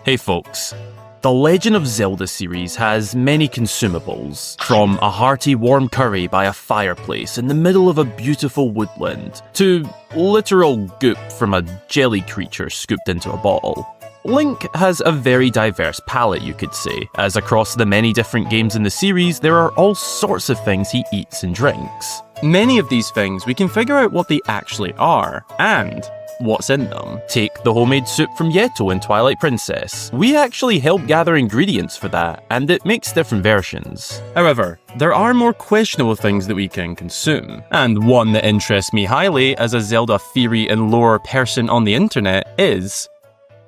Hey folks, the Legend of Zelda series has many consumables, from a hearty warm curry by a fireplace in the middle of a beautiful woodland, to literal goop from a jelly creature scooped into a bottle. Link has a very diverse palette, you could say, as across the many different games in the series, there are all sorts of things he eats and drinks. Many of these things we can figure out what they actually are, and what's in them. Take the homemade soup from Yeto in Twilight Princess. We actually help gather ingredients for that, and it makes different versions. However, there are more questionable things that we can consume, and one that interests me highly as a Zelda theory and lore person on the internet is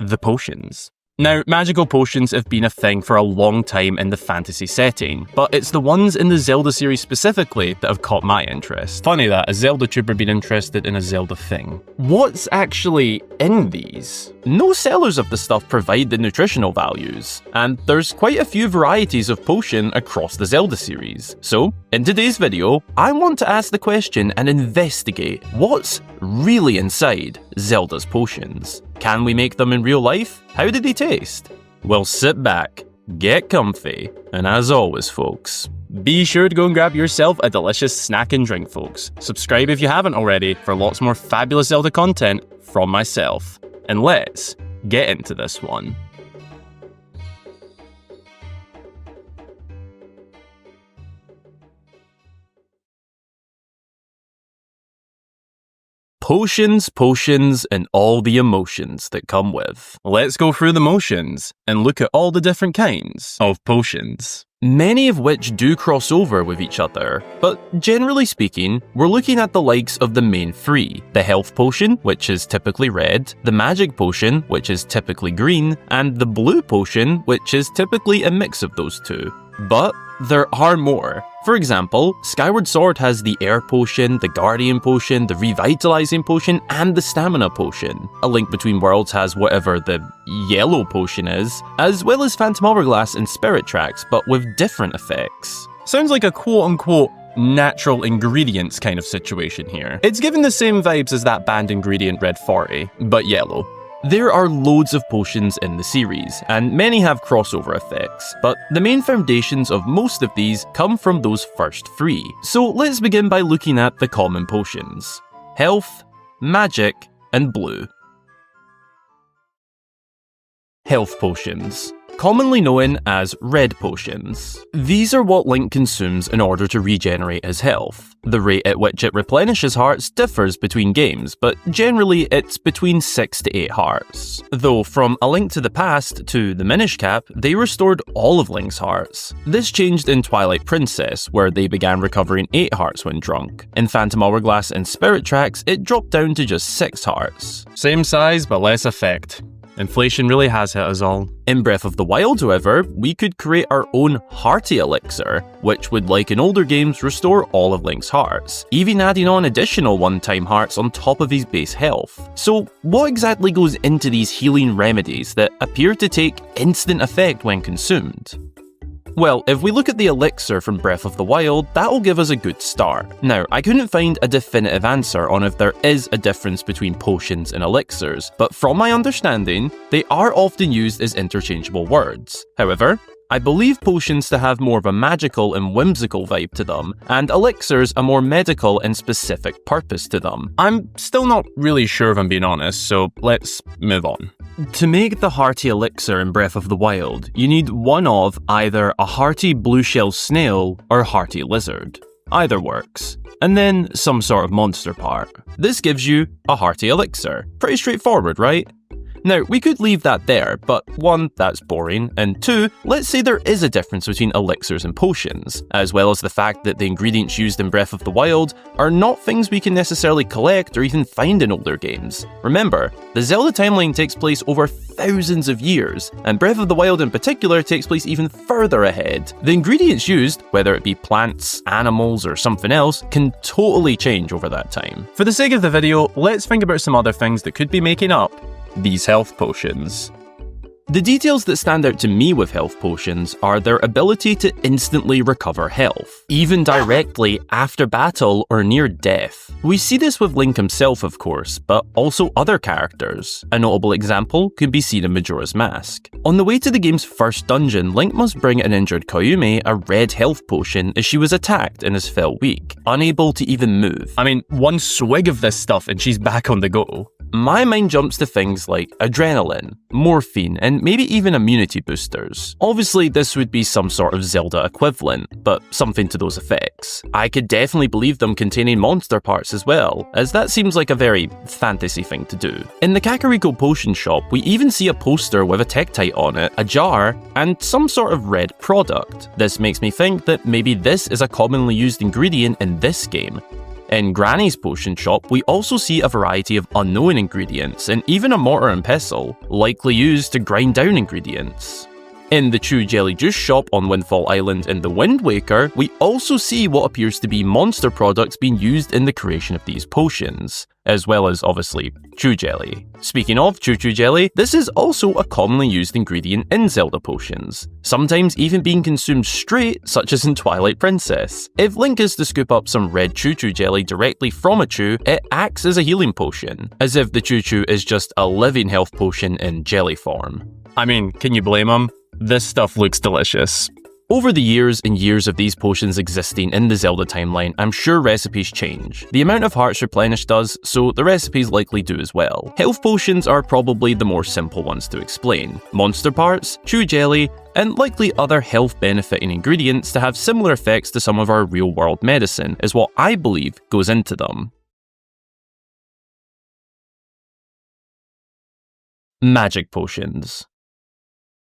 the potions. Now, magical potions have been a thing for a long time in the fantasy setting, but it's the ones in the Zelda series specifically that have caught my interest. Funny that, a Zelda tuber being interested in a Zelda thing. What's actually in these? No sellers of the stuff provide the nutritional values, and there's quite a few varieties of potion across the Zelda series. So, in today's video, I want to ask the question and investigate what's really inside Zelda's potions. Can we make them in real life? How do they taste? Well, sit back, get comfy, and as always, folks, be sure to go and grab yourself a delicious snack and drink, folks. Subscribe if you haven't already for lots more fabulous Zelda content from myself. And let's get into this one. Potions, and all the emotions that come with. Let's go through the motions and look at all the different kinds of potions. Many of which do cross over with each other, but generally speaking, we're looking at the likes of the main three: the health potion, which is typically red, the magic potion, which is typically green, and the blue potion, which is typically a mix of those two. But there are more. For example, Skyward Sword has the Air Potion, the Guardian Potion, the Revitalizing Potion, and the Stamina Potion. A Link Between Worlds has whatever the Yellow Potion is, as well as Phantom Hourglass and Spirit Tracks, but with different effects. Sounds like a quote-unquote natural ingredients kind of situation here. It's given the same vibes as that banned ingredient Red 40, but yellow. There are loads of potions in the series, and many have crossover effects, but the main foundations of most of these come from those first three. So let's begin by looking at the common potions: health, magic, and blue. Health potions, commonly known as red potions. These are what Link consumes in order to regenerate his health. The rate at which it replenishes hearts differs between games, but generally it's between 6 to 8 hearts. Though from A Link to the Past to the Minish Cap, they restored all of Link's hearts. This changed in Twilight Princess, where they began recovering 8 hearts when drunk. In Phantom Hourglass and Spirit Tracks, it dropped down to just 6 hearts. Same size, but less effect. Inflation really has hit us all. In Breath of the Wild, however, we could create our own Hearty Elixir, which would, like in older games, restore all of Link's hearts, even adding on additional one-time hearts on top of his base health. So what exactly goes into these healing remedies that appear to take instant effect when consumed? Well, if we look at the elixir from Breath of the Wild, that'll give us a good start. Now, I couldn't find a definitive answer on if there is a difference between potions and elixirs, but from my understanding, they are often used as interchangeable words. However, I believe potions to have more of a magical and whimsical vibe to them, and elixirs a more medical and specific purpose to them. I'm still not really sure if I'm being honest, so let's move on. To make the Hearty Elixir in Breath of the Wild, you need one of either a hearty blue shell snail or hearty lizard. Either works. And then some sort of monster part. This gives you a Hearty Elixir. Pretty straightforward, right? Now, we could leave that there, but 1, that's boring, and 2, let's say there is a difference between elixirs and potions, as well as the fact that the ingredients used in Breath of the Wild are not things we can necessarily collect or even find in older games. Remember, the Zelda timeline takes place over thousands of years, and Breath of the Wild in particular takes place even further ahead. The ingredients used, whether it be plants, animals, or something else, can totally change over that time. For the sake of the video, let's think about some other things that could be making up these health potions. The details that stand out to me with health potions are their ability to instantly recover health, even directly after battle or near death. We see this with Link himself, of course, but also other characters. A notable example can be seen in Majora's Mask. On the way to the game's first dungeon, Link must bring an injured Koyume a red health potion as she was attacked and is felt weak, unable to even move. I mean, one swig of this stuff and she's back on the go. My mind jumps to things like adrenaline, morphine, and maybe even immunity boosters. Obviously, this would be some sort of Zelda equivalent, but something to those effects. I could definitely believe them containing monster parts as well, as that seems like a very fantasy thing to do. In the Kakariko Potion Shop, we even see a poster with a Tektite on it, a jar, and some sort of red product. This makes me think that maybe this is a commonly used ingredient in this game. In Granny's Potion Shop, we also see a variety of unknown ingredients and even a mortar and pestle, likely used to grind down ingredients. In the Chew Jelly Juice Shop on Windfall Island in the Wind Waker, we also see what appears to be monster products being used in the creation of these potions, as well as, obviously, Chew Jelly. Speaking of Chew Jelly, this is also a commonly used ingredient in Zelda potions, sometimes even being consumed straight, such as in Twilight Princess. If Link is to scoop up some red Chew Jelly directly from a Chew, it acts as a healing potion, as if the Chew is just a living health potion in jelly form. I mean, can you blame him? This stuff looks delicious. Over the years and years of these potions existing in the Zelda timeline, I'm sure recipes change. The amount of hearts replenished does, so the recipes likely do as well. Health potions are probably the more simple ones to explain. Monster parts, Chew Jelly, and likely other health benefiting ingredients to have similar effects to some of our real world medicine is what I believe goes into them. Magic potions.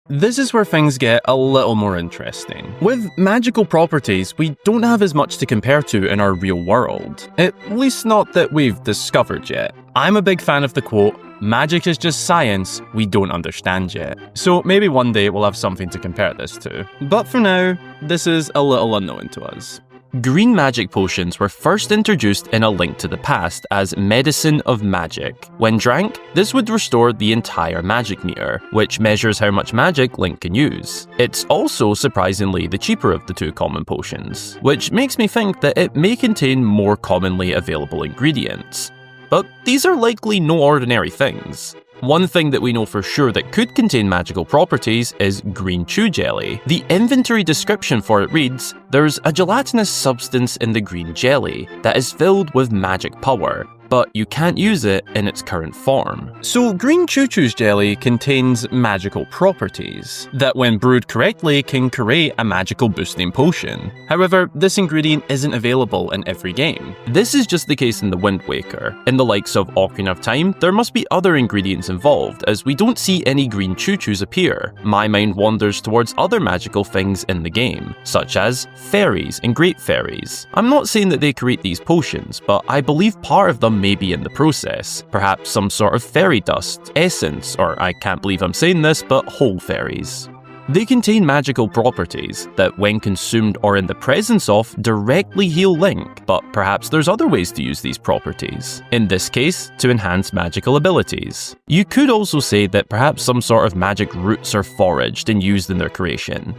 This is where things get a little more interesting. With magical properties, we don't have as much to compare to in our real world. At least not that we've discovered yet. I'm a big fan of the quote, "Magic is just science we don't understand yet." So maybe one day we'll have something to compare this to. But for now, this is a little unknown to us. Green magic potions were first introduced in A Link to the Past as Medicine of Magic. When drank, this would restore the entire magic meter, which measures how much magic Link can use. It's also surprisingly the cheaper of the two common potions, which makes me think that it may contain more commonly available ingredients. But these are likely no ordinary things. One thing that we know for sure that could contain magical properties is green Chew Jelly. The inventory description for it reads, "There's a gelatinous substance in the green jelly that is filled with magic power, but you can't use it in its current form." So green Choo-Choo's jelly contains magical properties that when brewed correctly can create a magical boosting potion. However, this ingredient isn't available in every game. This is just the case in the Wind Waker. In the likes of Ocarina of Time, there must be other ingredients involved as we don't see any green Choo-Choos appear. My mind wanders towards other magical things in the game, such as fairies and great fairies. I'm not saying that they create these potions, but I believe part of them may be in the process. Perhaps some sort of fairy dust, essence, or I can't believe I'm saying this, but whole fairies. They contain magical properties that, when consumed or in the presence of, directly heal Link, but perhaps there's other ways to use these properties. In this case, to enhance magical abilities. You could also say that perhaps some sort of magic roots are foraged and used in their creation.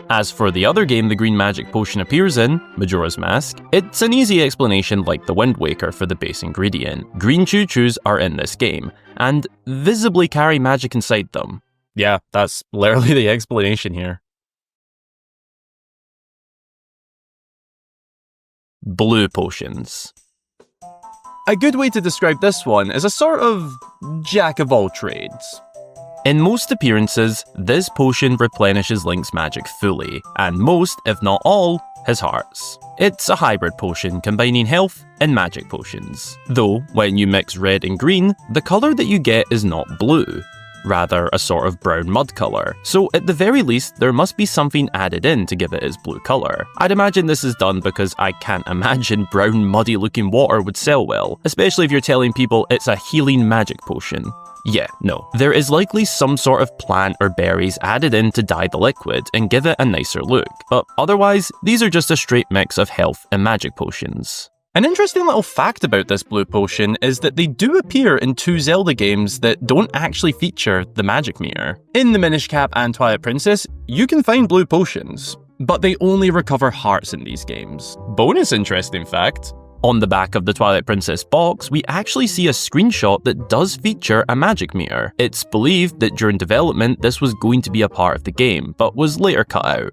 As for the other game the green magic potion appears in, Majora's Mask, it's an easy explanation like the Wind Waker for the base ingredient. Green Choo-Choos are in this game, and visibly carry magic inside them. Yeah, that's literally the explanation here. Blue potions. A good way to describe this one is a sort of jack of all trades. In most appearances, this potion replenishes Link's magic fully, and most, if not all, his hearts. It's a hybrid potion combining health and magic potions. Though, when you mix red and green, the colour that you get is not blue, rather a sort of brown mud colour. So at the very least, there must be something added in to give it its blue colour. I'd imagine this is done because I can't imagine brown muddy looking water would sell well, especially if you're telling people it's a healing magic potion. Yeah, no. There is likely some sort of plant or berries added in to dye the liquid and give it a nicer look, but otherwise, these are just a straight mix of health and magic potions. An interesting little fact about this blue potion is that they do appear in 2 Zelda games that don't actually feature the magic meter. In the Minish Cap and Twilight Princess, you can find blue potions, but they only recover hearts in these games. Bonus interesting fact. On the back of the Twilight Princess box, we actually see a screenshot that does feature a magic meter. It's believed that during development this was going to be a part of the game, but was later cut out.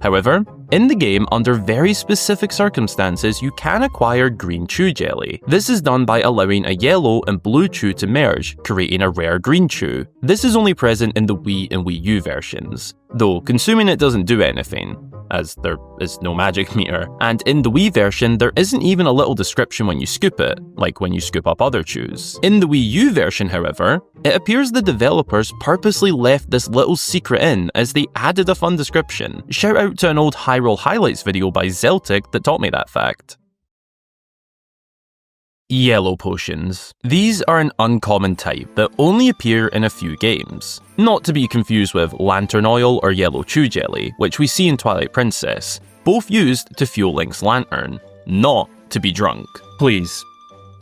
However, in the game, under very specific circumstances, you can acquire green chew jelly. This is done by allowing a yellow and blue chew to merge, creating a rare green chew. This is only present in the Wii and Wii U versions, though consuming it doesn't do anything, as there is no magic meter. And in the Wii version, there isn't even a little description when you scoop it, like when you scoop up other chews. In the Wii U version, however, it appears the developers purposely left this little secret in as they added a fun description. Shout out to an old Hyrule Highlights video by Zelda that taught me that fact. Yellow potions. These are an uncommon type that only appear in a few games. Not to be confused with lantern oil or yellow chew jelly, which we see in Twilight Princess, both used to fuel Link's lantern, not to be drunk. Please,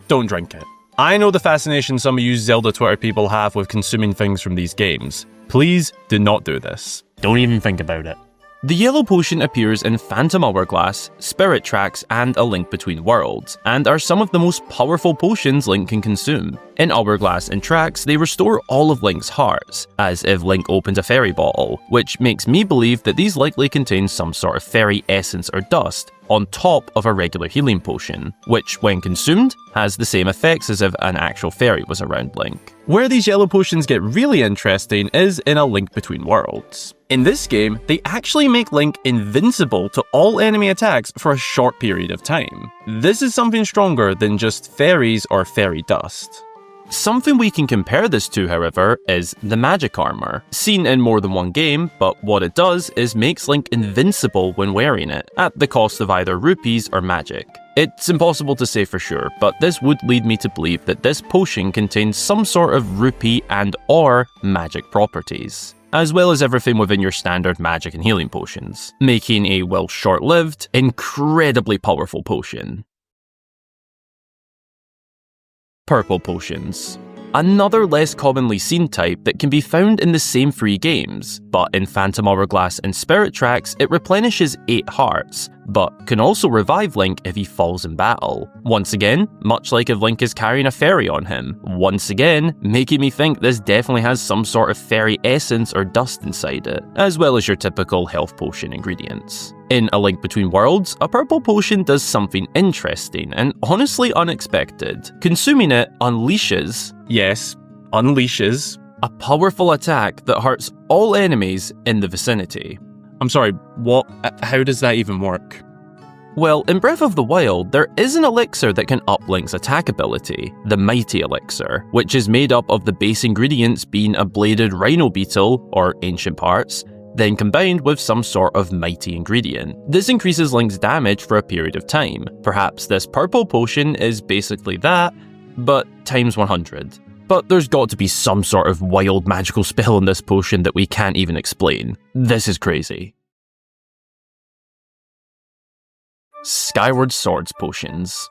don't drink it. I know the fascination some of you Zelda Twitter people have with consuming things from these games. Please do not do this. Don't even think about it. The yellow potion appears in Phantom Hourglass, Spirit Tracks, and A Link Between Worlds, and are some of the most powerful potions Link can consume. In Hourglass and Tracks, they restore all of Link's hearts, as if Link opened a fairy bottle, which makes me believe that these likely contain some sort of fairy essence or dust, on top of a regular healing potion, which, when consumed, has the same effects as if an actual fairy was around Link. Where these yellow potions get really interesting is in A Link Between Worlds. In this game, they actually make Link invincible to all enemy attacks for a short period of time. This is something stronger than just fairies or fairy dust. Something we can compare this to, however, is the magic armor. Seen in more than one game, but what it does is makes Link invincible when wearing it, at the cost of either rupees or magic. It's impossible to say for sure, but this would lead me to believe that this potion contains some sort of rupee and or magic properties, as well as everything within your standard magic and healing potions, making a, well, short-lived, incredibly powerful potion. Purple potions. Another less commonly seen type that can be found in the same 3 games, but in Phantom Hourglass and Spirit Tracks it replenishes 8 hearts, but can also revive Link if he falls in battle. Once again, much like if Link is carrying a fairy on him, once again, making me think this definitely has some sort of fairy essence or dust inside it, as well as your typical health potion ingredients. In A Link Between Worlds, a purple potion does something interesting and honestly unexpected. Consuming it unleashes, yes, unleashes, a powerful attack that hurts all enemies in the vicinity. I'm sorry, what? How does that even work? Well, in Breath of the Wild, there is an elixir that can up Link's attack ability, the Mighty Elixir, which is made up of the base ingredients being a bladed rhino beetle, or ancient parts, then combined with some sort of mighty ingredient. This increases Link's damage for a period of time. Perhaps this purple potion is basically that, but times 100. But there's got to be some sort of wild magical spell in this potion that we can't even explain. This is crazy. Skyward Swords potions.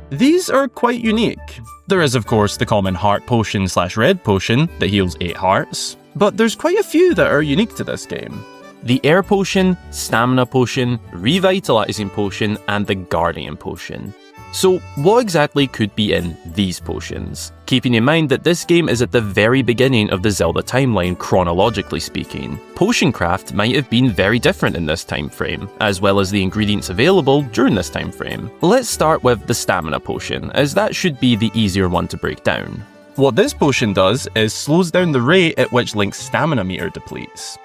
These are quite unique. There is of course the common heart potion / red potion that heals 8 hearts, but there's quite a few that are unique to this game. The Air Potion, Stamina Potion, Revitalizing Potion, and the Guardian Potion. So what exactly could be in these potions? Keeping in mind that this game is at the very beginning of the Zelda timeline chronologically speaking, potion craft might have been very different in this time frame, as well as the ingredients available during this time frame. Let's start with the Stamina Potion, as that should be the easier one to break down. What this potion does is slows down the rate at which Link's stamina meter depletes.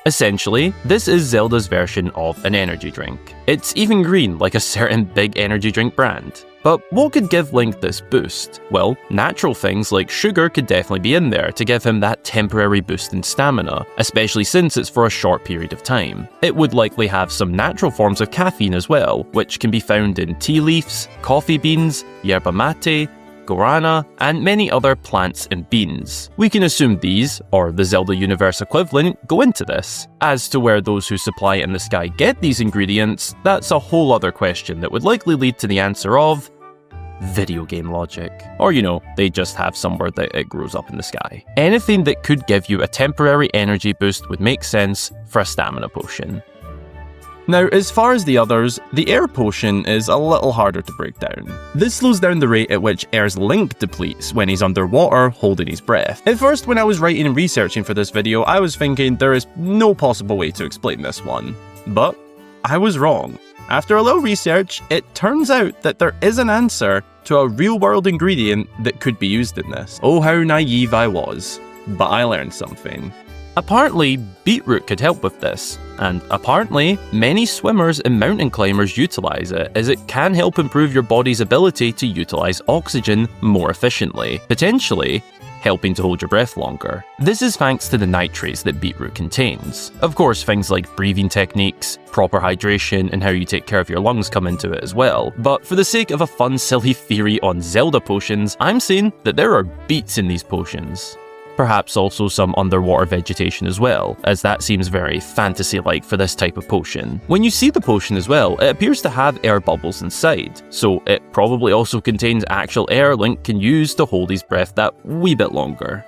Essentially, this is Zelda's version of an energy drink. It's even green like a certain big energy drink brand. But what could give Link this boost? Well, natural things like sugar could definitely be in there to give him that temporary boost in stamina, especially since it's for a short period of time. It would likely have some natural forms of caffeine as well, which can be found in tea leaves, coffee beans, yerba mate, guarana, and many other plants and beans. We can assume these, or the Zelda universe equivalent, go into this. As to where those who supply it in the sky get these ingredients, that's a whole other question that would likely lead to the answer of video game logic. Or, they just have somewhere that it grows up in the sky. Anything that could give you a temporary energy boost would make sense for a stamina potion. Now, as far as the others, the air potion is a little harder to break down. This slows down the rate at which Air's link depletes when he's underwater holding his breath. At first, when I was writing and researching for this video, I was thinking there is no possible way to explain this one. But I was wrong. After a little research, it turns out that there is an answer to a real-world ingredient that could be used in this. Oh, how naive I was. But I learned something. Apparently, beetroot could help with this, and apparently, many swimmers and mountain climbers utilize it, as it can help improve your body's ability to utilize oxygen more efficiently, potentially helping to hold your breath longer. This is thanks to the nitrates that beetroot contains. Of course, things like breathing techniques, proper hydration, and how you take care of your lungs come into it as well. But for the sake of a fun, silly theory on Zelda potions, I'm saying that there are beets in these potions. Perhaps also some underwater vegetation as well, as that seems very fantasy-like for this type of potion. When you see the potion as well, it appears to have air bubbles inside, so it probably also contains actual air Link can use to hold his breath that wee bit longer.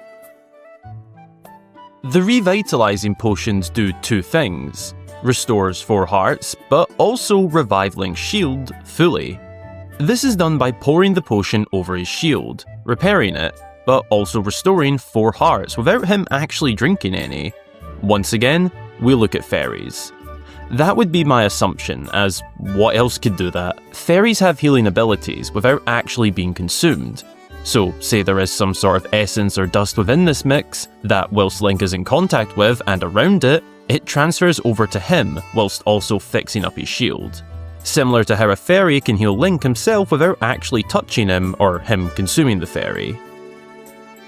The revitalizing potions do two things: restores 4 hearts, but also revive Link's shield fully. This is done by pouring the potion over his shield, repairing it, but also restoring 4 hearts without him actually drinking any. Once again, we look at fairies. That would be my assumption, as what else could do that? Fairies have healing abilities without actually being consumed. So, say there is some sort of essence or dust within this mix that, whilst Link is in contact with and around it, it transfers over to him whilst also fixing up his shield. Similar to how a fairy can heal Link himself without actually touching him or him consuming the fairy.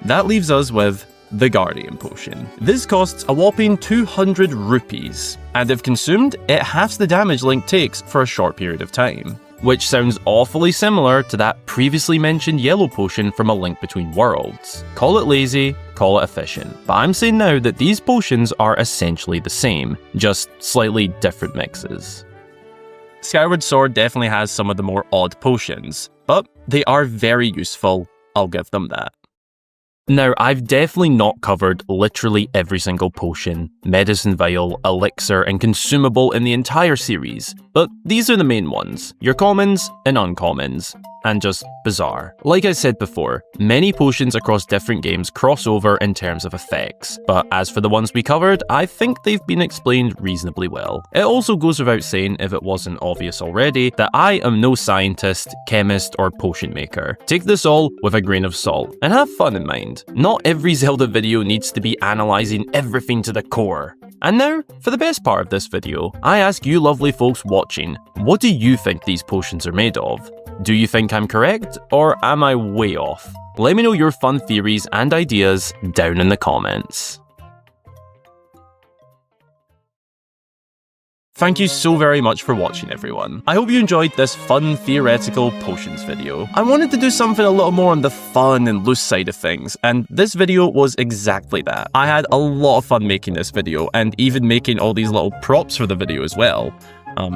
That leaves us with the Guardian Potion. This costs a whopping 200 rupees, and if consumed, it halves the damage Link takes for a short period of time. Which sounds awfully similar to that previously mentioned yellow potion from A Link Between Worlds. Call it lazy, call it efficient, but I'm saying now that these potions are essentially the same, just slightly different mixes. Skyward Sword definitely has some of the more odd potions, but they are very useful, I'll give them that. Now, I've definitely not covered literally every single potion, medicine vial, elixir, and consumable in the entire series, but these are the main ones, your commons and uncommons, and just bizarre. Like I said before, many potions across different games cross over in terms of effects, but as for the ones we covered, I think they've been explained reasonably well. It also goes without saying, if it wasn't obvious already, that I am no scientist, chemist, or potion maker. Take this all with a grain of salt, and have fun in mind. Not every Zelda video needs to be analysing everything to the core. And now, for the best part of this video, I ask you lovely folks watching, what do you think these potions are made of? Do you think I'm correct, or am I way off? Let me know your fun theories and ideas down in the comments. Thank you so very much for watching, everyone. I hope you enjoyed this fun theoretical potions video. I wanted to do something a little more on the fun and loose side of things, and this video was exactly that. I had a lot of fun making this video, and even making all these little props for the video as well.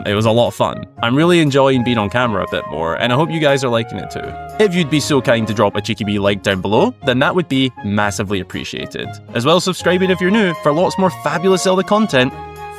It was a lot of fun. I'm really enjoying being on camera a bit more, and I hope you guys are liking it too. If you'd be so kind to drop a cheeky wee like down below, then that would be massively appreciated. As well as subscribing if you're new for lots more fabulous Zelda content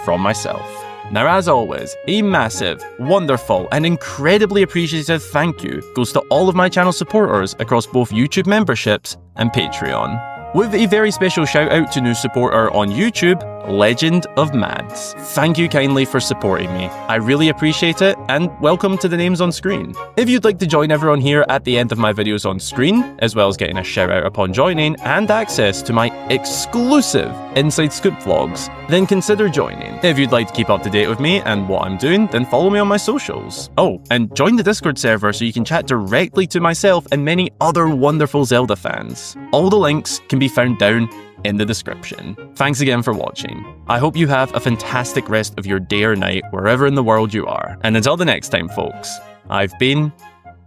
from myself. Now, as always, a massive, wonderful, and incredibly appreciative thank you goes to all of my channel supporters across both YouTube memberships and Patreon. With a very special shout out to new supporter on YouTube, Legend of Mads. Thank you kindly for supporting me. I really appreciate it, and welcome to the names on screen. If you'd like to join everyone here at the end of my videos on screen, as well as getting a shout out upon joining and access to my exclusive Inside Scoop vlogs, then consider joining. If you'd like to keep up to date with me and what I'm doing, then follow me on my socials. Oh, and join the Discord server so you can chat directly to myself and many other wonderful Zelda fans. All the links can be found down in the description. Thanks again for watching. I hope you have a fantastic rest of your day or night wherever in the world you are. And until the next time, folks, I've been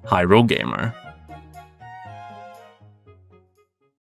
Hyrule Gamer.